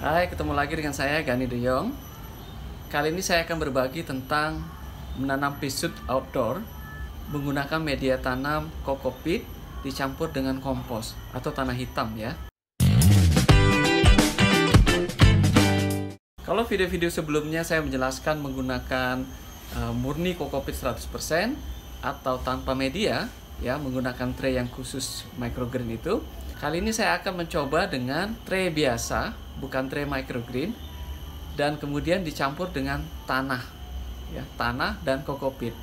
Hai, ketemu lagi dengan saya Gani Deyong. Kali ini saya akan berbagi tentang menanam pea shoot outdoor menggunakan media tanam kokopit dicampur dengan kompos atau tanah hitam ya. Kalau video-video sebelumnya saya menjelaskan menggunakan murni kokopit 100% atau tanpa media ya, menggunakan tray yang khusus microgreen itu. Kali ini saya akan mencoba dengan tray biasa, bukan tray microgreen, dan kemudian dicampur dengan tanah ya, tanah dan kokopit.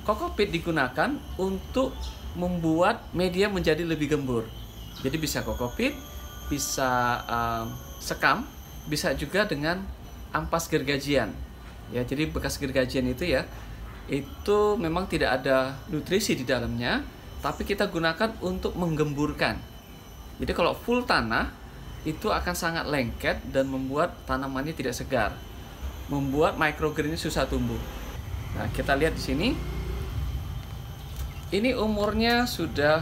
Kokopit digunakan untuk membuat media menjadi lebih gembur. Jadi bisa kokopit, bisa sekam, bisa juga dengan ampas gergajian. Ya, jadi bekas gergajian itu ya, itu memang tidak ada nutrisi di dalamnya, tapi kita gunakan untuk menggemburkan. Jadi kalau full tanah itu akan sangat lengket dan membuat tanamannya tidak segar, membuat microgreen susah tumbuh. Nah, kita lihat di sini. Ini umurnya sudah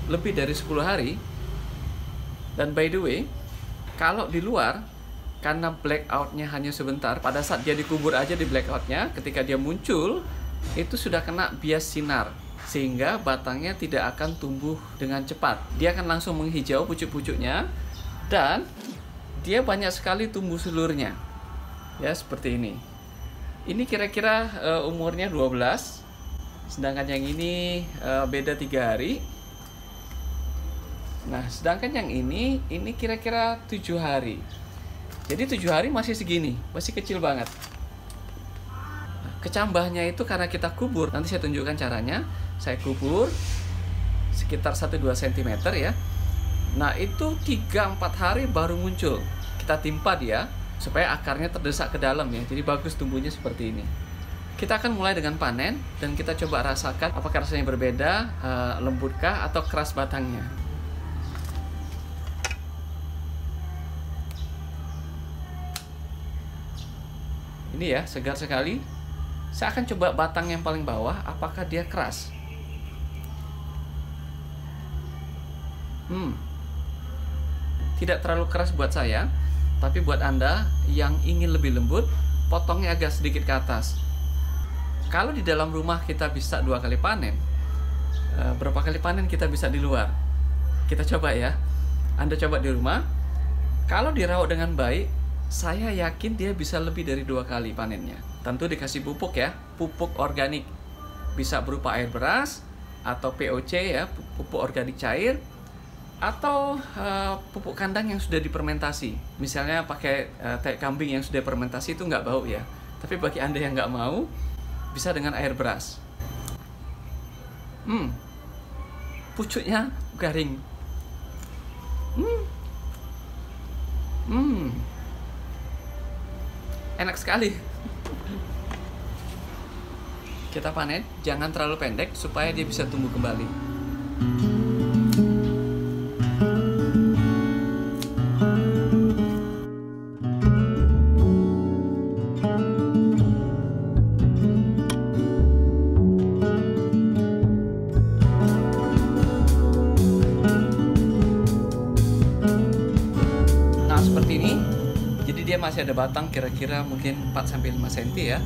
lebih dari 10 hari. Dan by the way, kalau di luar, karena blackoutnya hanya sebentar, pada saat dia dikubur aja di blackoutnya, ketika dia muncul, itu sudah kena bias sinar, sehingga batangnya tidak akan tumbuh dengan cepat. Dia akan langsung menghijau pucuk-pucuknya, dan dia banyak sekali tumbuh sulurnya. Ya, seperti ini. Ini kira-kira umurnya 12, sedangkan yang ini beda 3 hari. Nah, sedangkan yang ini kira-kira 7 hari. Jadi 7 hari masih segini, masih kecil banget. Kecambahnya itu karena kita kubur, nanti saya tunjukkan caranya. Saya kubur sekitar 1-2 cm ya. Nah, itu 3-4 hari baru muncul. Kita timpa dia supaya akarnya terdesak ke dalam ya. Jadi bagus tumbuhnya seperti ini. Kita akan mulai dengan panen dan kita coba rasakan apakah rasanya berbeda, lembutkah atau keras batangnya. Ini ya, segar sekali. Saya akan coba batang yang paling bawah, apakah dia keras. Tidak terlalu keras buat saya, tapi buat Anda yang ingin lebih lembut, potongnya agak sedikit ke atas. Kalau di dalam rumah kita bisa 2 kali panen, berapa kali panen kita bisa di luar? Kita coba ya. Anda coba di rumah. Kalau dirawat dengan baik, saya yakin dia bisa lebih dari 2 kali panennya. Tentu dikasih pupuk ya, pupuk organik. Bisa berupa air beras atau POC ya, pupuk organik cair, atau pupuk kandang yang sudah difermentasi. Misalnya pakai tai kambing yang sudah fermentasi, itu nggak bau ya. Tapi bagi Anda yang nggak mau, bisa dengan air beras. Pucuknya garing. Enak sekali. Kita panen, jangan terlalu pendek supaya dia bisa tumbuh kembali. Nah, seperti ini. Jadi dia masih ada batang kira-kira mungkin 4-5 cm ya.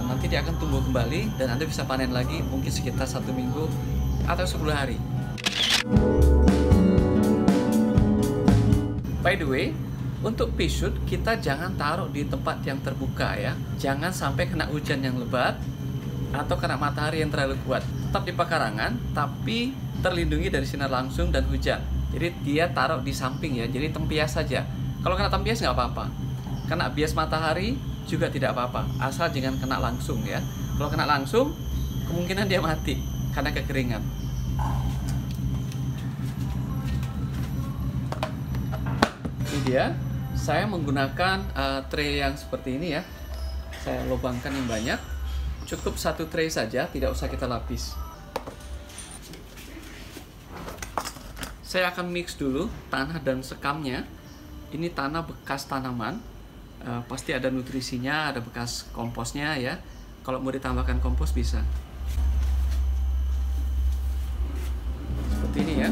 Nanti dia akan tumbuh kembali dan Anda bisa panen lagi mungkin sekitar 1 minggu atau 10 hari. By the way, untuk pea shoot kita jangan taruh di tempat yang terbuka ya. Jangan sampai kena hujan yang lebat atau kena matahari yang terlalu kuat. Tetap di pekarangan tapi terlindungi dari sinar langsung dan hujan. Jadi dia taruh di samping ya, jadi tempias saja. Kalau kena tempias nggak apa-apa. Kena bias matahari juga tidak apa-apa, asal jangan kena langsung ya. Kalau kena langsung, kemungkinan dia mati karena kekeringan. Ini dia, saya menggunakan tray yang seperti ini ya. Saya lubangkan yang banyak, cukup 1 tray saja, tidak usah kita lapis. Saya akan mix dulu tanah dan sekamnya. Ini tanah bekas tanaman. Pasti ada nutrisinya, ada bekas komposnya ya. Kalau mau ditambahkan kompos bisa. Seperti ini ya.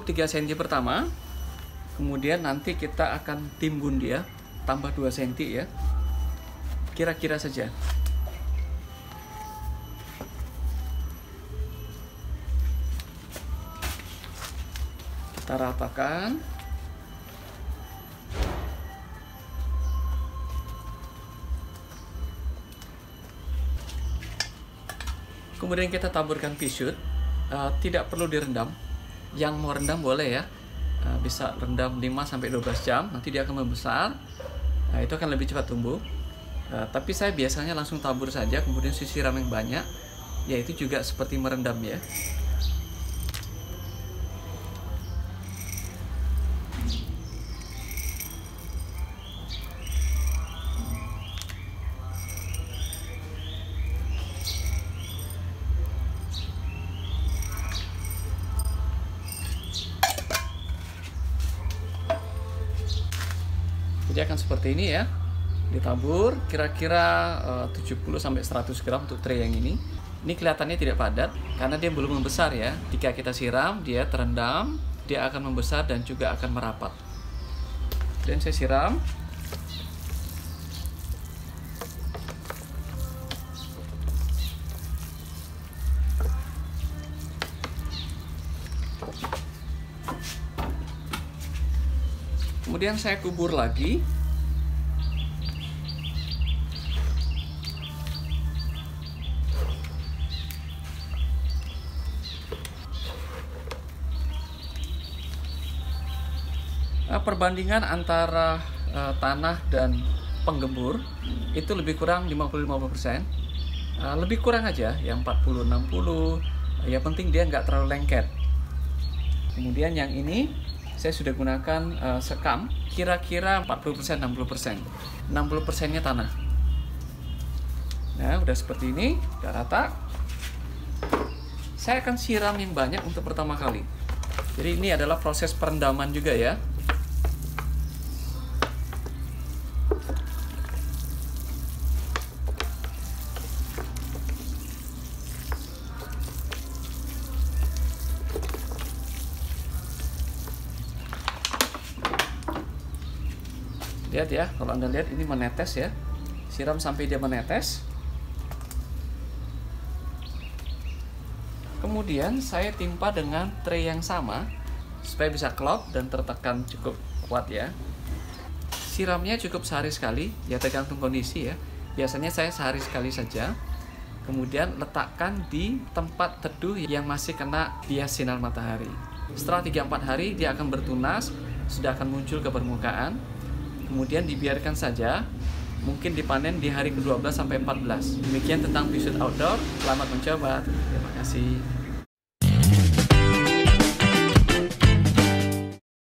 cukup 3 cm pertama. Kemudian nanti kita akan timbun dia, tambah 2 cm ya. Kira-kira saja. Kita ratakan. Kemudian kita taburkan pea shoot. Tidak perlu direndam. Yang mau rendam boleh ya. Bisa rendam 5-12 jam. Nanti dia akan membesar. Itu akan lebih cepat tumbuh. Tapi saya biasanya langsung tabur saja, kemudian siram yang banyak. Yaitu juga seperti merendam ya. Jadi akan seperti ini ya, ditabur kira-kira 70-100 gram untuk tray yang ini. Ini kelihatannya tidak padat karena dia belum membesar ya. Jika kita siram, dia terendam, dia akan membesar dan juga akan merapat. Dan saya siram. Kemudian saya kubur lagi. Perbandingan antara tanah dan penggembur itu lebih kurang 50-50%. Lebih kurang aja, yang 40-60. Ya penting dia nggak terlalu lengket. Kemudian yang ini saya sudah gunakan sekam kira-kira 40%-60%. 60%-nya tanah. Nah, udah seperti ini, udah rata. Saya akan siram yang banyak untuk pertama kali. Jadi ini adalah proses perendaman juga ya. Lihat ya, kalau Anda lihat ini menetes ya. Siram sampai dia menetes. Kemudian saya timpa dengan tray yang sama supaya bisa klop dan tertekan cukup kuat ya. Siramnya cukup sehari sekali, ya tergantung kondisi ya. Biasanya saya sehari sekali saja. Kemudian letakkan di tempat teduh yang masih kena bias sinar matahari. Setelah 3-4 hari dia akan bertunas, sudah akan muncul ke permukaan. Kemudian dibiarkan saja, mungkin dipanen di hari ke-12 sampai 14. Demikian tentang pea shoot outdoor. Selamat mencoba. Terima kasih.